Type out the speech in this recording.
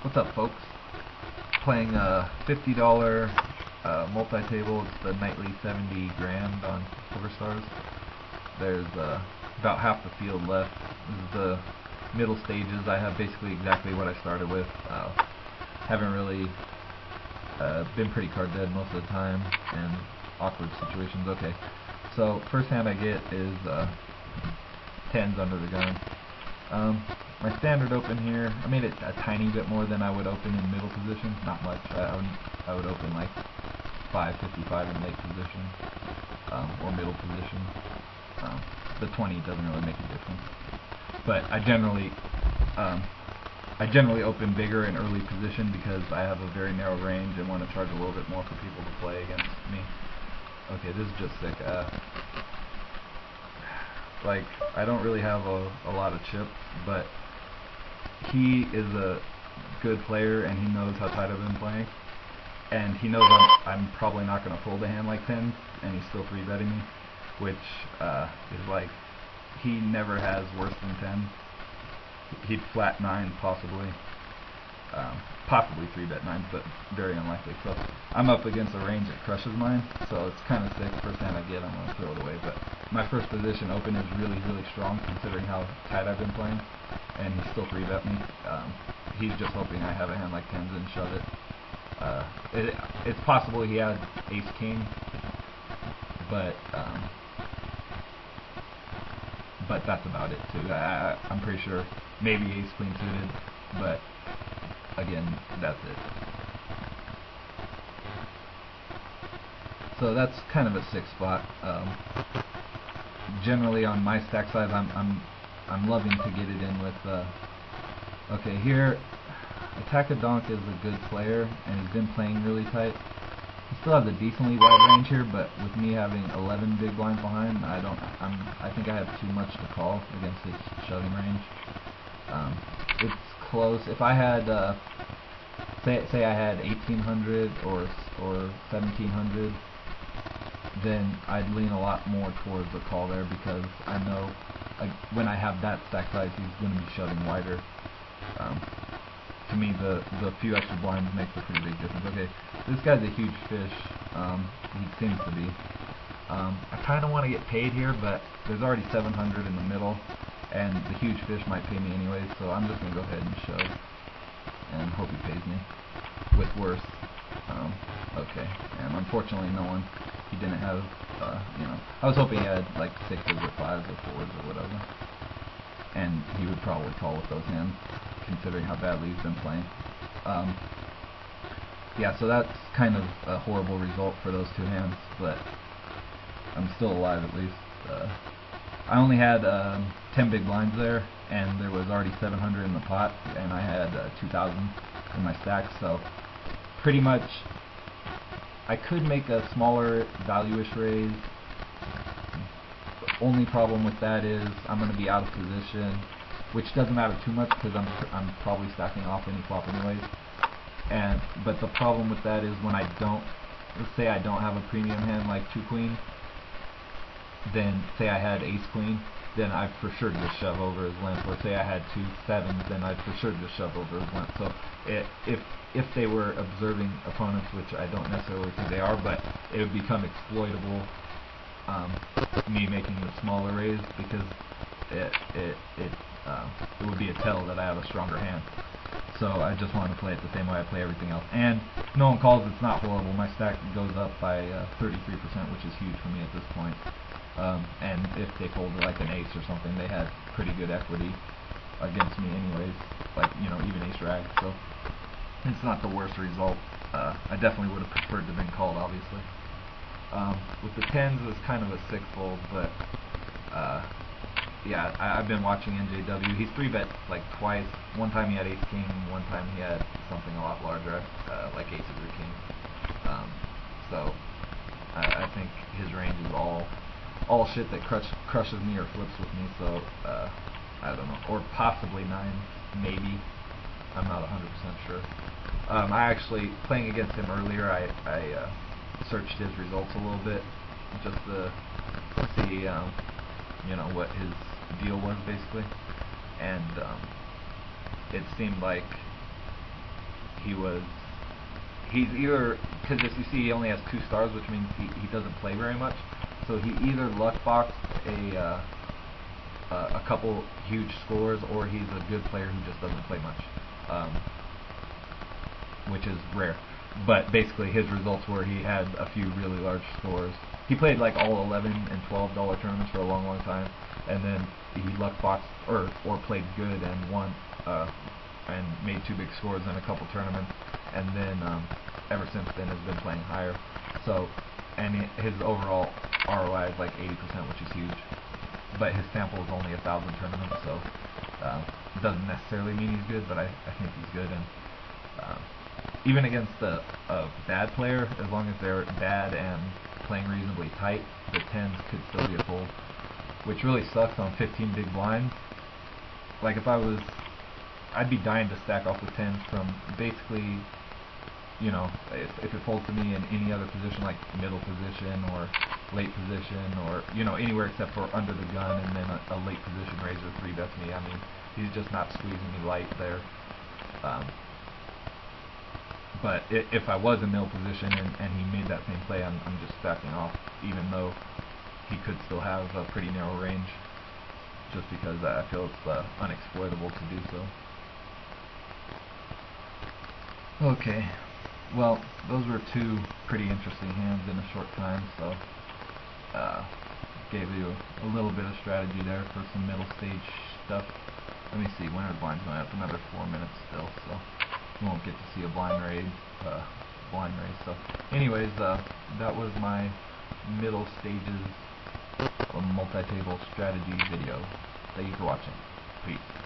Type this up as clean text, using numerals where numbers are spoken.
What's up, folks? Playing a $50 multi-table. It's the nightly 70 grand on PokerStars. There's about half the field left. This is the middle stages. I have basically exactly what I started with. Haven't really been pretty card dead most of the time in awkward situations. Okay, so first hand I get is 10s under the gun. My standard open here, I made it a tiny bit more than I would open in middle position, not much. I would open like 5.55 in late position, or middle position. The 20 doesn't really make a difference. But I generally open bigger in early position because I have a very narrow range and want to charge a little bit more for people to play against me. Okay, this is just sick. Like, I don't really have a lot of chips, but he is a good player and he knows how tight I've been playing, and he knows I'm probably not going to fold a hand like 10, and he's still 3-betting me, which is like, he never has worse than 10. He'd flat 9 possibly, possibly 3-bet 9, but very unlikely. So I'm up against a range that crushes mine, so it's kind of sick. First hand I get, I'm going to throw it away, but my first position open is really, really strong considering how tight I've been playing, and he still 3-bet me. He's just hoping I have a hand like 10s and shove it. It's possible he had ace-king, but that's about it too. I'm pretty sure maybe ace-queen suited, but again, that's it. So that's kind of a sick spot. Generally on my stack size, I'm loving to get it in with. Okay, here Attack-A-Donk is a good player and he's been playing really tight. He still has a decently wide range here, but with me having 11 big blinds behind, I think I have too much to call against his shoving range. It's close. If I had say I had 1800 or 1700, then I'd lean a lot more towards the call there, because I know when I have that stack size, he's going to be shoving wider. To me, the few extra blinds makes a pretty big difference. Okay, this guy's a huge fish. He seems to be. I kind of want to get paid here, but there's already 700 in the middle, and the huge fish might pay me anyways, so I'm just going to go ahead and shove and hope he pays me with worse. Okay, and unfortunately no one. He didn't have, I was hoping he had like 6s or 5s or 4s or whatever, and he would probably call with those hands, considering how badly he's been playing. Yeah, so that's kind of a horrible result for those two hands, but I'm still alive at least. I only had 10 big blinds there, and there was already 700 in the pot, and I had 2,000 in my stack, so pretty much I could make a smaller value-ish raise. The only problem with that is I'm going to be out of position, which doesn't matter too much because I'm probably stacking off any flop anyways. But the problem with that is when I don't, let's say I don't have a premium hand like 2-queen, then say I had ace-queen, then I'd for sure just shove over his limp. Or say I had 2 7s, then I'd for sure just shove over his limp. So if they were observing opponents, which I don't necessarily think they are, but it would become exploitable, me making the smaller raise, because it would be a tell that I have a stronger hand. So I just wanted to play it the same way I play everything else. And no one calls, it's not horrible. My stack goes up by 33%, which is huge for me at this point. And if they folded like an ace or something, they had pretty good equity against me anyways, like, even ace rag. So it's not the worst result. I definitely would have preferred to have been called, obviously. With the 10s, it was kind of a sick fold, but yeah, I've been watching NJW. He's 3-bet like twice. One time he had ace-king, one time he had something a lot larger, like aces or kings. So I think his range is all shit that crushes me or flips with me, so I don't know. Or possibly 9, maybe. I'm not 100% sure. I actually, playing against him earlier, I searched his results a little bit, just to see, what his deal was, basically. And it seemed like he's either, because as you see he only has 2 stars, which means he doesn't play very much, so he either luck boxed a couple huge scores, or he's a good player who just doesn't play much, which is rare. But basically his results were he had a few really large scores. He played like all $11 and $12 tournaments for a long time, and then he luck boxed or played good and won and made 2 big scores in a couple tournaments, and then ever since then has been playing higher. So, and his overall ROI is like 80%, which is huge. But his sample is only 1,000 tournaments, so it doesn't necessarily mean he's good, but I think he's good. And even against a bad player, as long as they're bad and playing reasonably tight, the 10s could still be a fold, which really sucks on 15 big blinds. Like if I'd be dying to stack off with 10s from basically, you know, if it folds to me in any other position, like middle position or late position, or, you know, anywhere except for under the gun, and then a late position raiser 3-bets me. I mean, he's just not squeezing me light there. But if I was in middle position and he made that same play, I'm just stacking off, even though he could still have a pretty narrow range, just because I feel it's unexploitable to do so. Okay, well, those were 2 pretty interesting hands in a short time, so gave you a little bit of strategy there for some middle stage stuff. Let me see, when are the blinds going up? Another 4 minutes still, so you won't get to see a blind raise. So anyways, that was my middle stages multi-table strategy video. Thank you for watching. Peace.